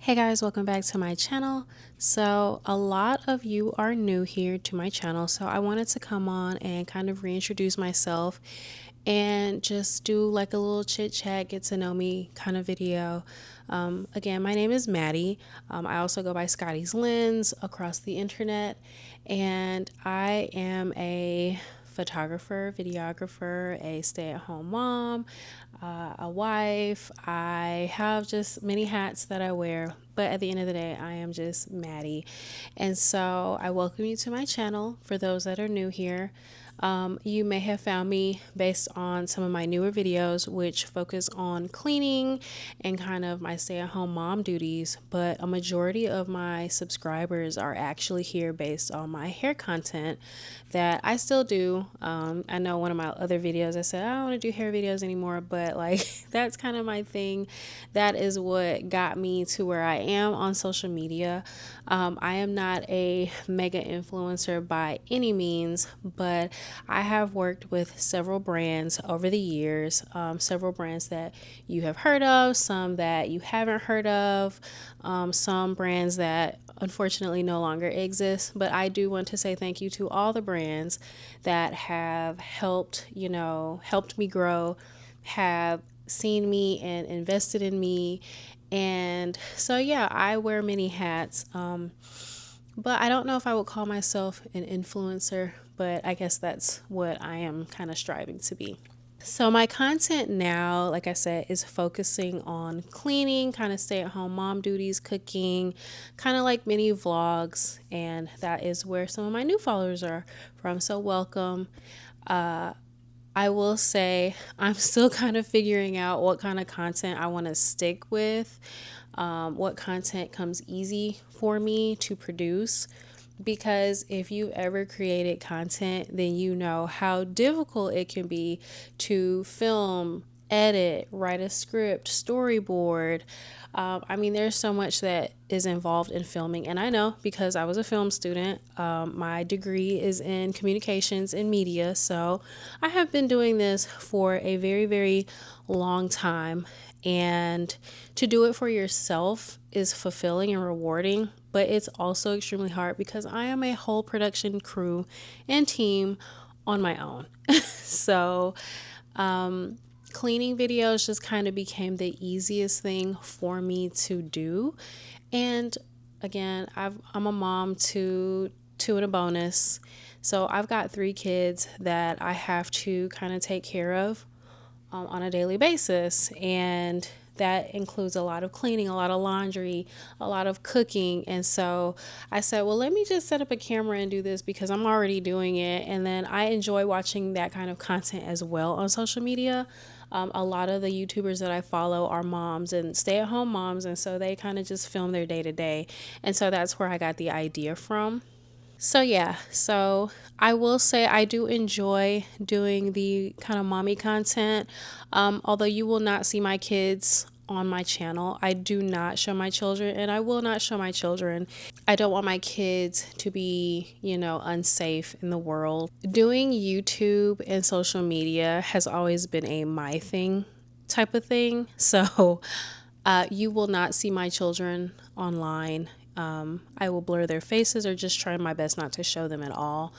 Hey guys, welcome back to my channel. So a lot of you are new here to my channel, so I wanted to come on and kind of reintroduce myself and just do like a little chit chat, get to know me kind of video. Again, my name is Maddie. I also go by Scotty's Lens across the internet, and I am a photographer, videographer, a stay-at-home mom, a wife. I have just many hats that I wear, but at the end of the day, I am just Maddie. And so I welcome you to my channel. For those that are new here, you may have found me based on some of my newer videos, which focus on cleaning and kind of my stay-at-home mom duties, but a majority of my subscribers are actually here based on my hair content that I still do. I know one of my other videos I said I don't want to do hair videos anymore, but like that's kind of my thing. That is what got me to where I am on social media. I am not a mega influencer by any means, but I have worked with several brands over the years, several brands that you have heard of, some that you haven't heard of, some brands that unfortunately no longer exist. But I do want to say thank you to all the brands that have helped me grow, have seen me and invested in me. And so, yeah, I wear many hats. But I don't know if I would call myself an influencer, but I guess that's what I am kind of striving to be. So my content now, like I said, is focusing on cleaning, kind of stay-at-home mom duties, cooking, kind of like mini vlogs, and that is where some of my new followers are from. So welcome. I will say I'm still kind of figuring out what kind of content I want to stick with, what content comes easy for me to produce. Because if you've ever created content, then you know how difficult it can be to film, edit, write a script, storyboard. I mean, there's so much that is involved in filming. And I know because I was a film student, my degree is in communications and media. So I have been doing this for a very, very long time. And to do it for yourself is fulfilling and rewarding, but it's also extremely hard because I am a whole production crew and team on my own. So, cleaning videos just kind of became the easiest thing for me to do. And again, I'm a mom to two and a bonus. So I've got 3 kids that I have to kind of take care of on a daily basis. And that includes a lot of cleaning, a lot of laundry, a lot of cooking. And so I said, well, let me just set up a camera and do this because I'm already doing it. And then I enjoy watching that kind of content as well on social media. A lot of the YouTubers that I follow are moms and stay-at-home moms. And so they kind of just film their day to day. And so that's where I got the idea from. So yeah, so I will say I do enjoy doing the kind of mommy content. Although you will not see my kids on my channel, I do not show my children, and I will not show my children. I don't want my kids to be, unsafe in the world. Doing YouTube and social media has always been a my thing type of thing. So you will not see my children online. I will blur their faces or just try my best not to show them at all,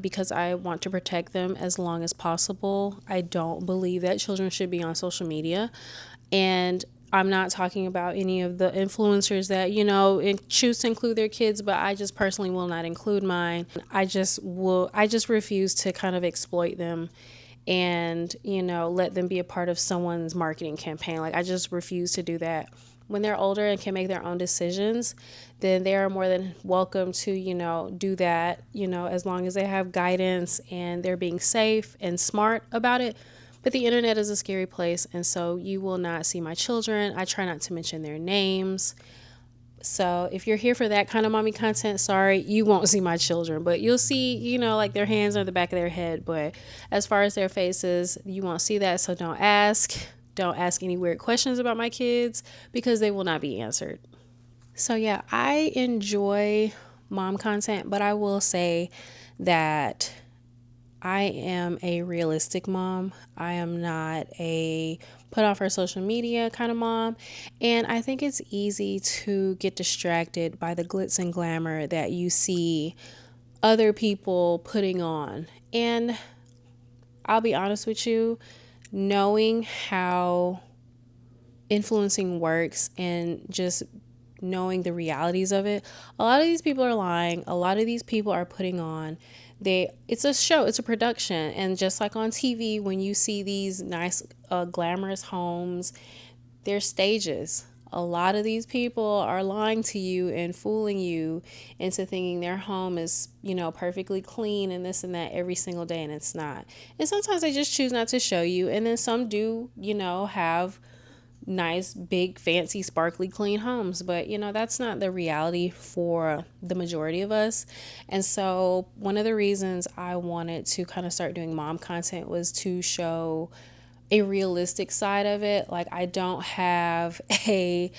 because I want to protect them as long as possible. I don't believe that children should be on social media. And I'm not talking about any of the influencers that, choose to include their kids, but I just personally will not include mine. I just refuse to kind of exploit them and, let them be a part of someone's marketing campaign. Like, I just refuse to do that. When they're older and can make their own decisions, then they are more than welcome to, do that, as long as they have guidance and they're being safe and smart about it. But the internet is a scary place, and so you will not see my children. I try not to mention their names. So if you're here for that kind of mommy content, sorry, you won't see my children, but you'll see, like their hands or the back of their head. But as far as their faces, you won't see that. So don't ask. Don't ask any weird questions about my kids because they will not be answered. So yeah, I enjoy mom content, but I will say that I am a realistic mom. I am not a put off her social media kind of mom. And I think it's easy to get distracted by the glitz and glamour that you see other people putting on. And I'll be honest with you, knowing how influencing works and just knowing the realities of it, a lot of these people are lying. A lot of these people are putting on it's a show, it's a production. And just like on TV, when you see these nice glamorous homes, they're stages. A lot of these people are lying to you and fooling you into thinking their home is, perfectly clean and this and that every single day, and it's not. And sometimes they just choose not to show you. And then some do, have nice, big, fancy, sparkly, clean homes. But, that's not the reality for the majority of us. And so, one of the reasons I wanted to kind of start doing mom content was to show a realistic side of it. Like, I don't have a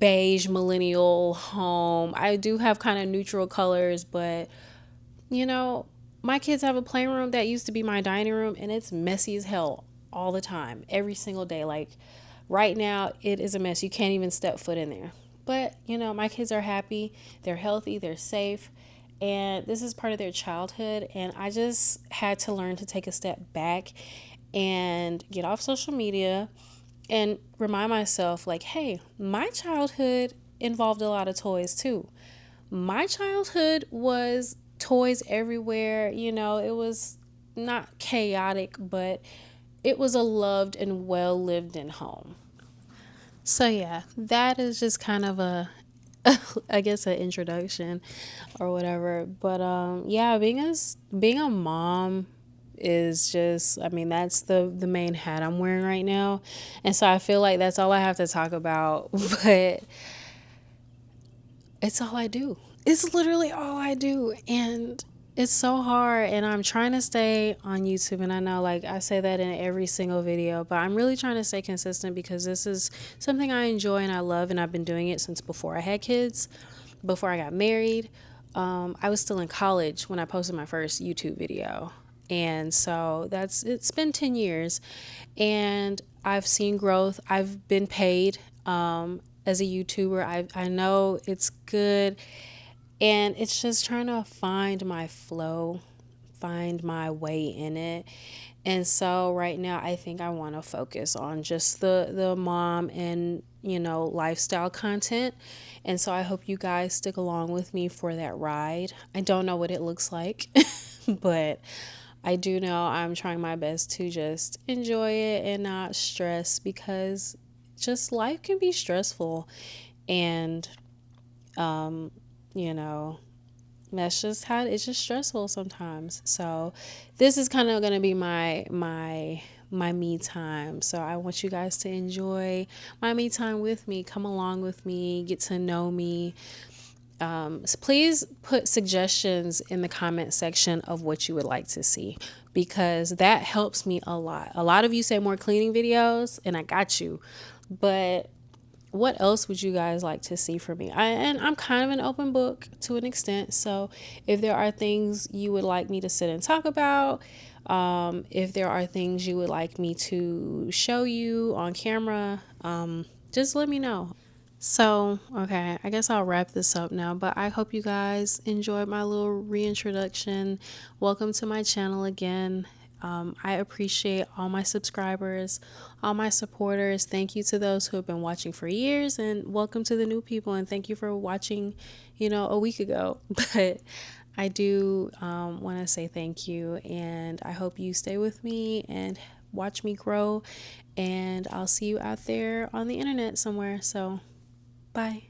beige millennial home. I do have kind of neutral colors, but, my kids have a playroom that used to be my dining room, and it's messy as hell all the time, every single day. Like, right now, it is a mess. You can't even step foot in there. But, my kids are happy, they're healthy, they're safe, and this is part of their childhood. And I just had to learn to take a step back and get off social media and remind myself, like, hey, my childhood involved a lot of toys too. My childhood was toys everywhere. It was not chaotic, but it was a loved and well lived in home. So yeah, that is just kind of a I guess an introduction or whatever. But yeah, being a mom is just, I mean, that's the main hat I'm wearing right now. And so I feel like that's all I have to talk about, but it's all I do. It's literally all I do. And it's so hard, and I'm trying to stay on YouTube. And I know, like, I say that in every single video, but I'm really trying to stay consistent because this is something I enjoy and I love, and I've been doing it since before I had kids, before I got married. I was still in college when I posted my first YouTube video. And so it's been 10 years, and I've seen growth. I've been paid as a YouTuber. I know it's good, and it's just trying to find my flow, find my way in it. And so right now I think I want to focus on just the mom and, lifestyle content. And so I hope you guys stick along with me for that ride. I don't know what it looks like, but I do know I'm trying my best to just enjoy it and not stress, because just life can be stressful. And you know, that's just how it's just stressful sometimes. So this is kind of going to be my me time. So I want you guys to enjoy my me time with me. Come along with me, get to know me. So please put suggestions in the comment section of what you would like to see, because that helps me a lot. A lot of you say more cleaning videos, and I got you. But what else would you guys like to see from me? And I'm kind of an open book to an extent. So if there are things you would like me to sit and talk about, if there are things you would like me to show you on camera, just let me know. So, okay, I guess I'll wrap this up now, but I hope you guys enjoyed my little reintroduction. Welcome to my channel again. I appreciate all my subscribers, all my supporters. Thank you to those who have been watching for years, and welcome to the new people. And thank you for watching, a week ago. But I do want to say thank you, and I hope you stay with me and watch me grow. And I'll see you out there on the internet somewhere. So, bye.